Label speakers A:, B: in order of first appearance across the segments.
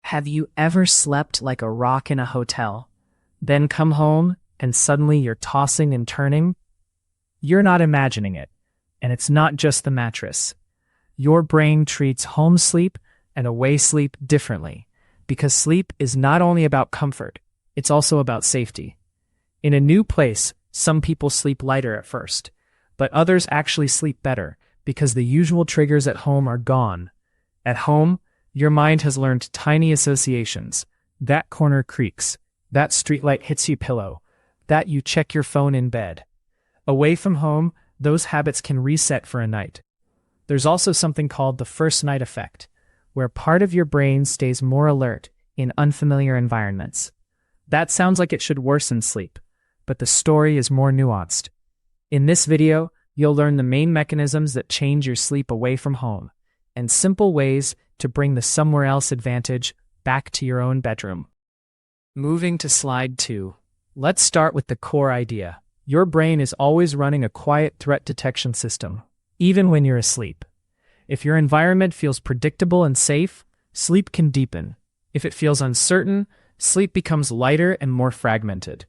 A: Have you ever slept like a rock in a hotel, then come home and suddenly you're tossing and turning? You're not imagining it, and it's not just the mattress. Your brain treats home sleep and away sleep differently, because sleep is not only about comfort, it's also about safety. In a new place, some people sleep lighter at first, but others actually sleep better because the usual triggers at home are gone. At home, your mind has learned tiny associations. That corner creaks. That streetlight hits your pillow. That you check your phone in bed. Away from home, those habits can reset for a night. There's also something called the first night effect, where part of your brain stays more alert in unfamiliar environments. That sounds like it should worsen sleep, but the story is more nuanced. In this video, you'll learn the main mechanisms that change your sleep away from home, and simple ways to bring the somewhere else advantage back to your own bedroom. Moving to slide 2. Let's start with the core idea. Your brain is always running a quiet threat detection system, even when you're asleep. If your environment feels predictable and safe, sleep can deepen. If it feels uncertain, sleep becomes lighter and more fragmented.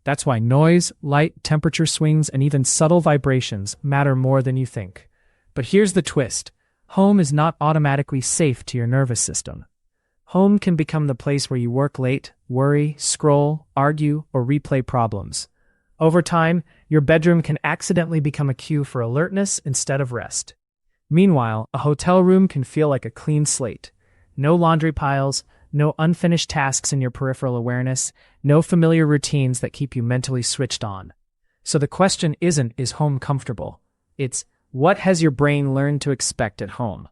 A: That's why noise, light, temperature swings, and even subtle vibrations matter more than you think. But here's the twist. Home is not automatically safe to your nervous system. Home can become the place where you work late, worry, scroll, argue, or replay problems. Over time, your bedroom can accidentally become a cue for alertness instead of rest. Meanwhile, a hotel room can feel like a clean slate. No laundry piles, no unfinished tasks in your peripheral awareness, no familiar routines that keep you mentally switched on. So the question isn't, is home comfortable? It's, what has your brain learned to expect at home?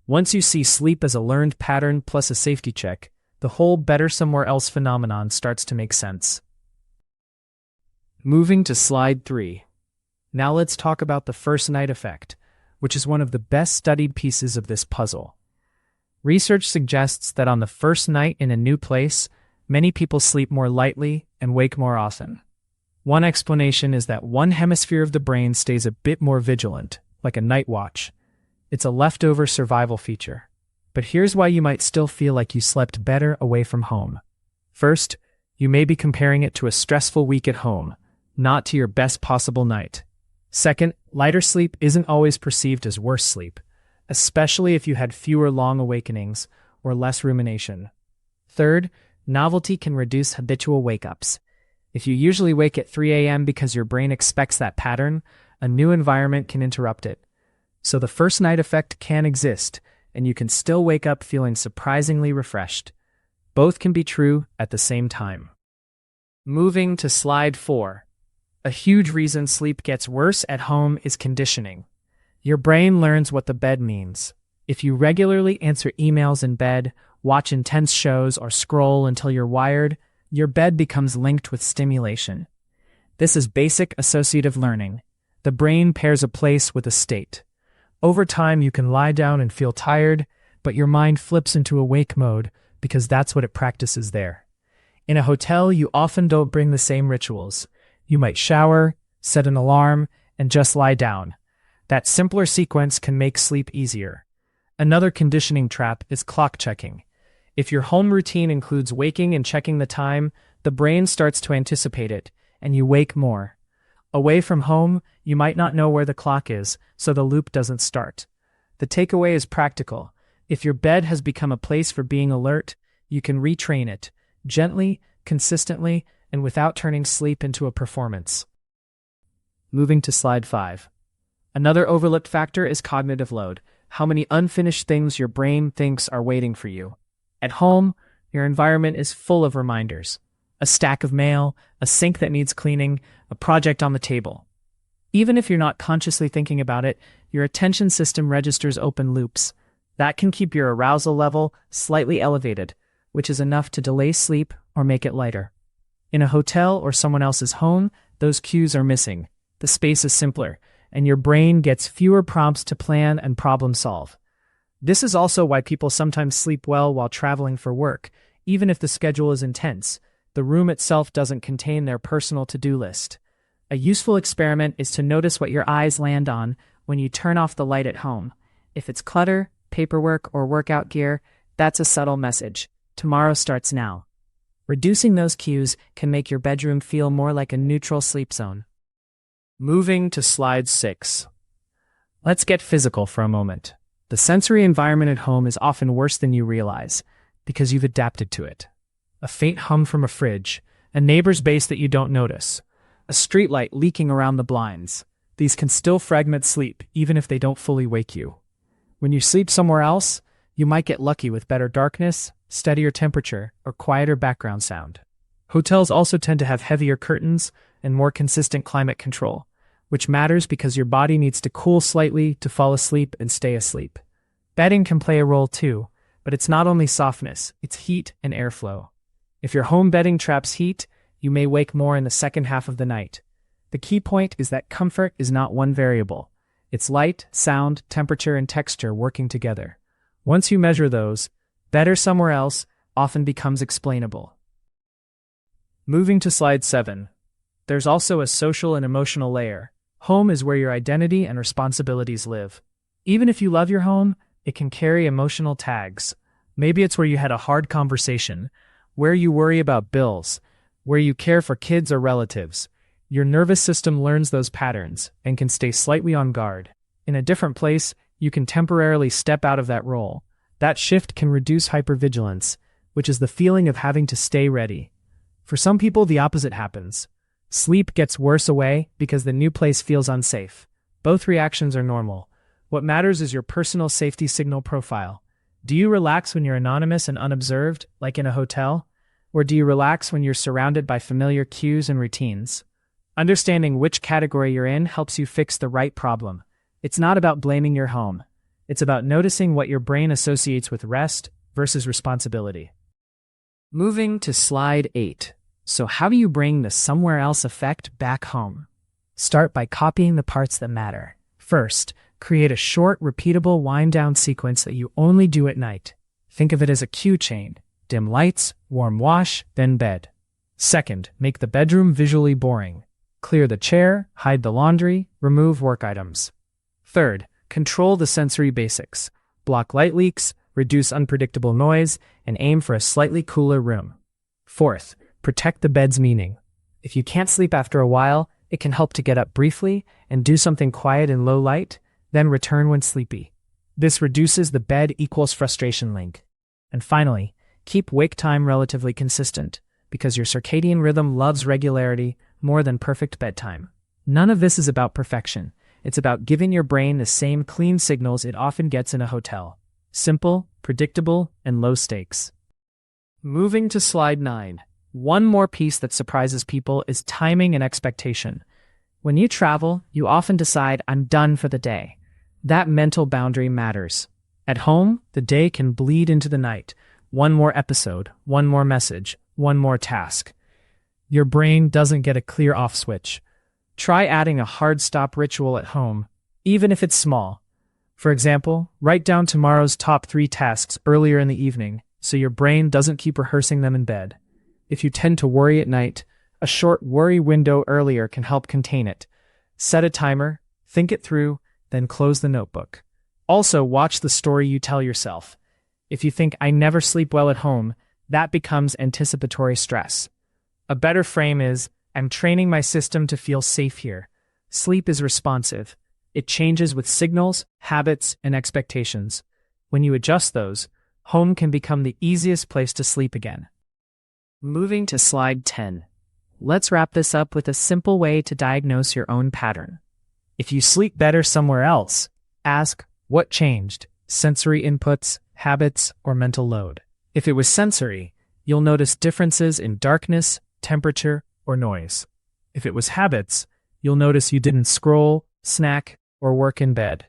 A: Once you see sleep as a learned pattern plus a safety check, the whole better somewhere else phenomenon starts to make sense. Moving to slide 3. Now let's talk about the first night effect, which is one of the best studied pieces of this puzzle. Research suggests that on the first night in a new place, many people sleep more lightly and wake more often. One explanation is that one hemisphere of the brain stays a bit more vigilant, like a night watch. It's a leftover survival feature. But here's why you might still feel like you slept better away from home. First, you may be comparing it to a stressful week at home, not to your best possible night. Second, lighter sleep isn't always perceived as worse sleep, especially if you had fewer long awakenings or less rumination. Third, novelty can reduce habitual wake-ups. If you usually wake at 3 a.m. because your brain expects that pattern, a new environment can interrupt it. So the first night effect can exist, and you can still wake up feeling surprisingly refreshed. Both can be true at the same time. Moving to slide 4. A huge reason sleep gets worse at home is conditioning. Your brain learns what the bed means. If you regularly answer emails in bed, watch intense shows, or scroll until you're wired, your bed becomes linked with stimulation. This is basic associative learning. The brain pairs a place with a state. Over time, you can lie down and feel tired, but your mind flips into awake mode because that's what it practices there. In a hotel, you often don't bring the same rituals. You might shower, set an alarm, and just lie down. That simpler sequence can make sleep easier. Another conditioning trap is clock checking. If your home routine includes waking and checking the time, the brain starts to anticipate it, and you wake more. Away from home, you might not know where the clock is, so the loop doesn't start. The takeaway is practical. If your bed has become a place for being alert, you can retrain it, gently, consistently, and without turning sleep into a performance. Moving to slide 5. Another overlooked factor is cognitive load, how many unfinished things your brain thinks are waiting for you. At home, your environment is full of reminders. A stack of mail, a sink that needs cleaning, a project on the table. Even if you're not consciously thinking about it, your attention system registers open loops. That can keep your arousal level slightly elevated, which is enough to delay sleep or make it lighter. In a hotel or someone else's home, those cues are missing. The space is simpler, and your brain gets fewer prompts to plan and problem solve. This is also why people sometimes sleep well while traveling for work, even if the schedule is intense. The room itself doesn't contain their personal to-do list. A useful experiment is to notice what your eyes land on when you turn off the light at home. If it's clutter, paperwork, or workout gear, that's a subtle message.
B: tomorrow starts now. Reducing those cues can make your bedroom feel more like a neutral sleep zone.
A: Moving to slide 6. Let's get physical for a moment. The sensory environment at home is often worse than you realize because you've adapted to it. A faint hum from a fridge, a neighbor's bass that you don't notice, a streetlight leaking around the blinds. These can still fragment sleep even if they don't fully wake you. When you sleep somewhere else, you might get lucky with better darkness, steadier temperature, or quieter background sound. Hotels also tend to have heavier curtains and more consistent climate control, which matters because your body needs to cool slightly to fall asleep and stay asleep. Bedding can play a role too, but it's not only softness, it's heat and airflow. If your home bedding traps heat, you may wake more in the second half of the night. The key point is that comfort is not one variable. It's light, sound, temperature, and texture working together. Once you measure those, better somewhere else often becomes explainable. Moving to slide 7. There's also a social and emotional layer. Home is where your identity and responsibilities live. Even if you love your home, it can carry emotional tags. Maybe it's where you had a hard conversation, where you worry about bills, where you care for kids or relatives. Your nervous system learns those patterns and can stay slightly on guard. In a different place, you can temporarily step out of that role. That shift can reduce hypervigilance, which is the feeling of having to stay ready. For some people, the opposite happens. Sleep gets worse away because the new place feels unsafe. Both reactions are normal. What matters is your personal safety signal profile. Do you relax when you're anonymous and unobserved, like in a hotel? Or do you relax when you're surrounded by familiar cues and routines? Understanding which category you're in helps you fix the right problem. It's not about blaming your home. It's about noticing what your brain associates with rest versus responsibility. Moving to slide 8. So how do you bring the somewhere else effect back home? Start by copying the parts that matter. First, create a short, repeatable wind-down sequence that you only do at night. Think of it as a cue chain. Dim lights, warm wash, then bed. Second, make the bedroom visually boring. Clear the chair, hide the laundry, remove work items. Third, control the sensory basics. Block light leaks, reduce unpredictable noise, and aim for a slightly cooler room. Fourth, protect the bed's meaning. If you can't sleep after a while, it can help to get up briefly and do something quiet in low light, then return when sleepy. This reduces the bed equals frustration link. And finally, keep wake time relatively consistent, because your circadian rhythm loves regularity more than perfect bedtime. None of this is about perfection. It's about giving your brain the same clean signals it often gets in a hotel. Simple, predictable, and low stakes. Moving to slide 9. One more piece that surprises people is timing and expectation. When you travel, you often decide, I'm done for the day. That mental boundary matters. At home, the day can bleed into the night. One more episode, one more message, one more task. Your brain doesn't get a clear off switch. Try adding a hard stop ritual at home, even if it's small. For example, write down tomorrow's top 3 tasks earlier in the evening so your brain doesn't keep rehearsing them in bed. If you tend to worry at night, a short worry window earlier can help contain it. Set a timer, think it through, then close the notebook. Also, watch the story you tell yourself. If you think, I never sleep well at home, that becomes anticipatory stress. A better frame is, I'm training my system to feel safe here. Sleep is responsive. It changes with signals, habits, and expectations. When you adjust those, home can become the easiest place to sleep again. Moving to slide 10. Let's wrap this up with a simple way to diagnose your own pattern. If you sleep better somewhere else, ask, what changed? Sensory inputs, habits, or mental load? If it was sensory, you'll notice differences in darkness, temperature, or noise. If it was habits, you'll notice you didn't scroll, snack, or work in bed.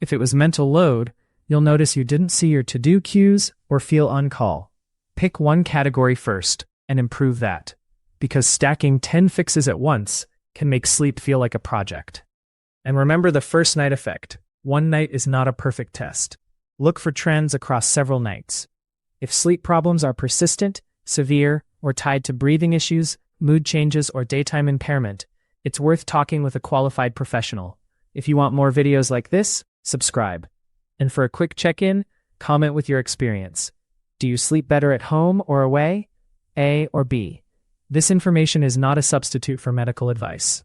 A: If it was mental load, you'll notice you didn't see your to-do cues or feel on call. Pick one category first and improve that, because stacking 10 fixes at once can make sleep feel like a project. And remember the first night effect. One night is not a perfect test. Look for trends across several nights. If sleep problems are persistent, severe, or tied to breathing issues, mood changes, or daytime impairment, it's worth talking with a qualified professional. If you want more videos like this, subscribe. And for a quick check-in, comment with your experience. Do you sleep better at home or away? A or B? This information is not a substitute for medical advice.